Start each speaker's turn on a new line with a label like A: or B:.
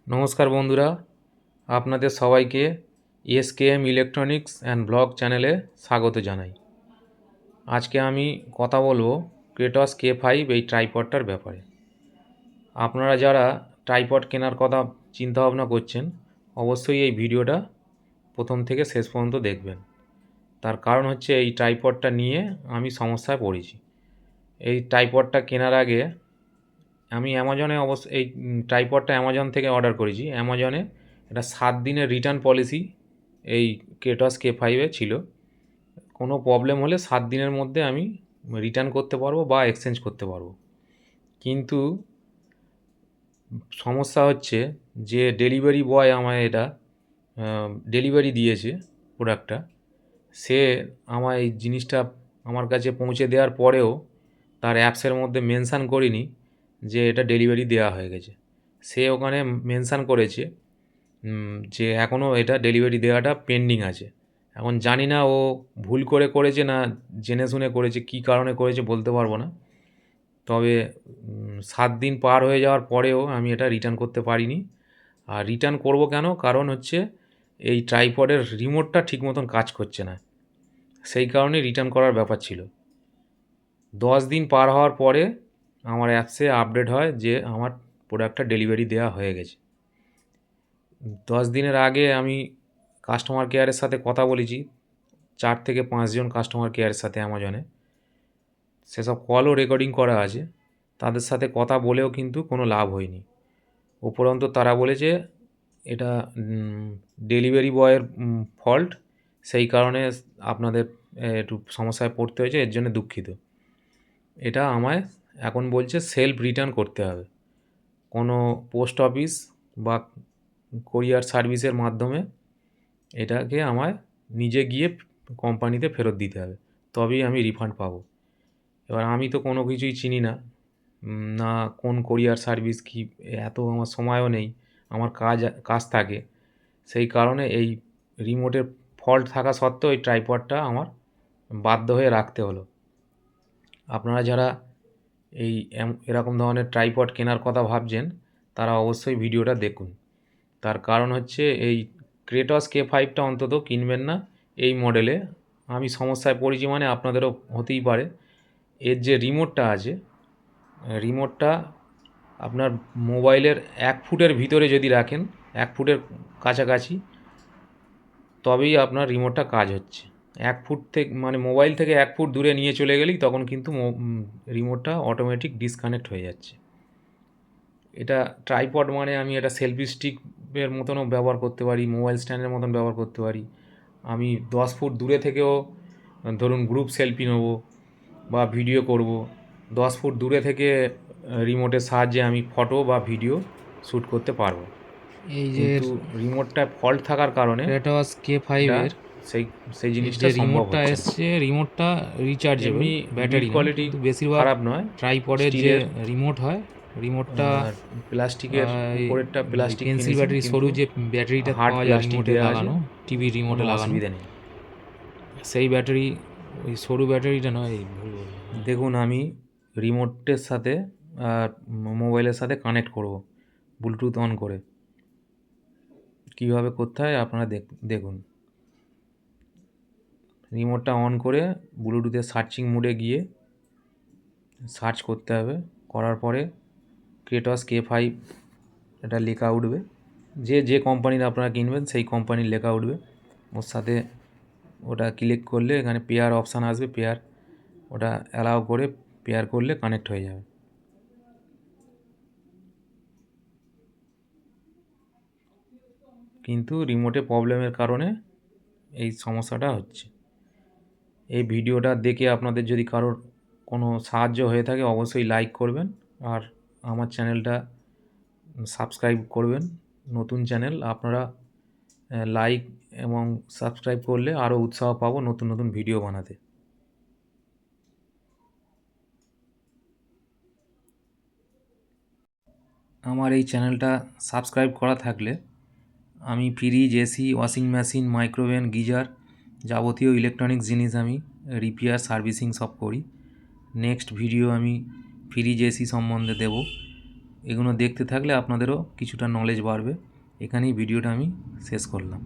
A: নমস্কার বন্ধুরা, আপনাদের সবাইকে এসকেএম ইলেকট্রনিক্স অ্যান্ড ব্লগ চ্যানেলে স্বাগত জানাই। আজকে আমি কথা বলবো ক্রেটস K5 এই ট্রাইপডটার ব্যাপারে। আপনারা যারা ট্রাইপড কেনার কথা চিন্তাভাবনা করছেন, অবশ্যই এই ভিডিওটা প্রথম থেকে শেষ পর্যন্ত দেখবেন। তার কারণ হচ্ছে এই ট্রাইপডটা নিয়ে আমি সমস্যায় পড়েছি। এই ট্রাইপডটা কেনার আগে আমি অ্যামাজনে এই ট্রাইপডটা অ্যামাজন থেকে অর্ডার করেছি। অ্যামাজনে এটা 7 দিনের রিটার্ন পলিসি এই ক্রেটস K5 ছিল। কোনো প্রবলেম হলে 7 দিনের মধ্যে আমি রিটার্ন করতে পারবো বা এক্সচেঞ্জ করতে পারবো। কিন্তু সমস্যা হচ্ছে যে ডেলিভারি বয় আমায় এটা ডেলিভারি দিয়েছে প্রোডাক্টটা, সে আমায় এই জিনিসটা আমার কাছে পৌঁছে দেওয়ার পরেও তার অ্যাপসের মধ্যে মেনশান করিনি যে এটা ডেলিভারি দেওয়া হয়ে গেছে। সে ওখানে মেনশান করেছে যে এখনও এটা ডেলিভারি দেওয়াটা পেন্ডিং আছে। এখন জানি না ও ভুল করে করেছে না জেনে শুনে করেছে, কী কারণে করেছে বলতে পারবো না। তবে 7 দিন পার হয়ে যাওয়ার পরেও আমি এটা রিটার্ন করতে পারিনি। আর রিটার্ন করব কেন? কারণ হচ্ছে এই ট্রাইপডের রিমোটটা ঠিক মতন কাজ করছে না, সেই কারণে রিটার্ন করার ব্যাপার ছিল। 10 দিন পার হওয়ার পরে আমার অ্যাপসে আপডেট হয় যে আমার প্রোডাক্টটা ডেলিভারি দেওয়া হয়ে গেছে। 10 দিনের আগে আমি কাস্টমার কেয়ারের সাথে কথা বলেছি, 4 থেকে 5 জন কাস্টমার কেয়ারের সাথে অ্যামাজনে। সেসব কলও রেকর্ডিং করা আছে। তাদের সাথে কথা বলেও কিন্তু কোনো লাভ হয়নি। উপরন্তু তারা বলেছে এটা ডেলিভারি বয়ের ফল্ট, সেই কারণে আপনাদের একটু সমস্যায় পড়তে হয়েছে, এর জন্য দুঃখিত। এটা আমায় এখন বলছে সেলফ রিটার্ন করতে হবে। কোনো পোস্ট অফিস বা কোরিয়ার সার্ভিসের মাধ্যমে এটাকে আমায় নিজে গিয়ে কোম্পানিতে ফেরত দিতে হবে, তবেই আমি রিফান্ড পাবো। এবার আমি তো কোনো কিছুই চিনি না, না কোন কোরিয়ার সার্ভিস কী, এত আমার সময়ও নেই, আমার কাজ থাকে। সেই কারণে এই রিমোটের ফল্ট থাকা সত্ত্বেও এই ট্রাইপডটা আমার বাধ্য হয়ে রাখতে হলো। আপনারা যারা এই এরকম ধরনের ট্রাইপড কেনার কথা ভাবছেন, তারা অবশ্যই ভিডিওটা দেখুন। তার কারণ হচ্ছে এই ক্রেটস K5টা অন্তত কিনবেন না এই মডেলে। আমি সমস্যায় পড়েছি মানে আপনাদেরও হতেই পারে। এর যে রিমোটটা আছে, রিমোটটা আপনার মোবাইলের 1 ফুটের ভিতরে যদি রাখেন, 1 ফুটের কাছাকাছি, তবেই আপনার রিমোটটা কাজ হচ্ছে। 1 ফুট থেকে মানে মোবাইল থেকে 1 ফুট দূরে নিয়ে চলে গেলেই তখন কিন্তু রিমোটটা অটোমেটিক ডিসকানেক্ট হয়ে যাচ্ছে। এটা ট্রাইপড মানে আমি এটা সেলফি স্টিকের মতনও ব্যবহার করতে পারি, মোবাইল স্ট্যান্ডের মতন ব্যবহার করতে পারি। আমি 10 ফুট দূরে থেকেও ধরুন গ্রুপ সেলফি নেব বা ভিডিও করব, 10 ফুট দূরে থেকে রিমোটের সাহায্যে আমি ফটো বা ভিডিও শ্যুট করতে পারবো।
B: এই যে
A: কিন্তু রিমোটটা ফল্ট থাকার কারণে
B: ক্রেটস K5
A: এটা
B: এর
A: সেই সেই জিনিসটা
B: যে
A: সম্ভব
B: রিমোটটা
A: হচ্ছে না।
B: এসছে, রিমোটটা রিচার্জেবল,
A: এমনি বিল্ড
B: ব্যাটারি না,
A: কোয়ালিটি
B: কিন্তু বেশিরভাগ
A: খারাপ নয়,
B: ট্রাইপডের যে
A: স্টিলের,
B: রিমোট হয়, রিমোটটা
A: প্লাস্টিকের উপরেরটা
B: ওই
A: প্লাস্টিক
B: পেন্সিল
A: ফিনিশিং,
B: ব্যাটারি
A: কিন্তু
B: সরু যে ব্যাটারিটা
A: হার্ড
B: পাওয়া যায়
A: প্লাস্টিক
B: রিমোটে
A: দেওয়া আছে,
B: লাগানো, টিভি
A: কোনো
B: রিমোটে লাগানো,
A: অসুবিধা নেই।
B: সেই ব্যাটারি, ওই সরু ব্যাটারিটা নয়, এই ভুল বললাম।
A: দেখুন আমি রিমোটের সাথে আর মোবাইলের সাথে কানেক্ট করব ব্লুটুথ অন করে। কীভাবে করতে হয় আপনারা দেখুন। রিমোটটা অন করে ব্লুটুথের সার্চিং মোডে গিয়ে সার্চ করতে হবে। করার পরে ক্রেটস K5 এটা লেখা উঠবে, যে কোম্পানির আপনারা কিনবেন সেই কোম্পানির লেখা উঠবে। ওর সাথে ওটা ক্লিক করলে এখানে পেয়ার অপশান আসবে, পেয়ার, ওটা অ্যালাউ করে পেয়ার করলে কানেক্ট হয়ে যাবে। কিন্তু রিমোটে প্রবলেমের কারণে এই সমস্যাটা হচ্ছে। এই ভিডিওটা দেখে আপনাদের যদি কারোর কোনো সাহায্য হয়ে থাকে অবশ্যই লাইক করবেন, আর আমার চ্যানেলটা সাবস্ক্রাইব করবেন। নতুন চ্যানেল, আপনারা লাইক এবং সাবস্ক্রাইব করলে আরও উৎসাহ পাবো নতুন নতুন ভিডিও বানাতে। আমার এই চ্যানেলটা সাবস্ক্রাইব করা থাকলে আমি fridge, AC, washing machine, micro oven, geyser, যাবতীয় ইলেকট্রনিক্স জিনিস আমি রিপেয়ার, সার্ভিসিং সব করি। নেক্সট ভিডিও আমি ফ্রিজ, এসি সম্বন্ধে দেব। এগুলো দেখতে থাকলে আপনাদেরও কিছুটা নলেজ বাড়বে। এখানেই ভিডিওটা আমি শেষ করলাম।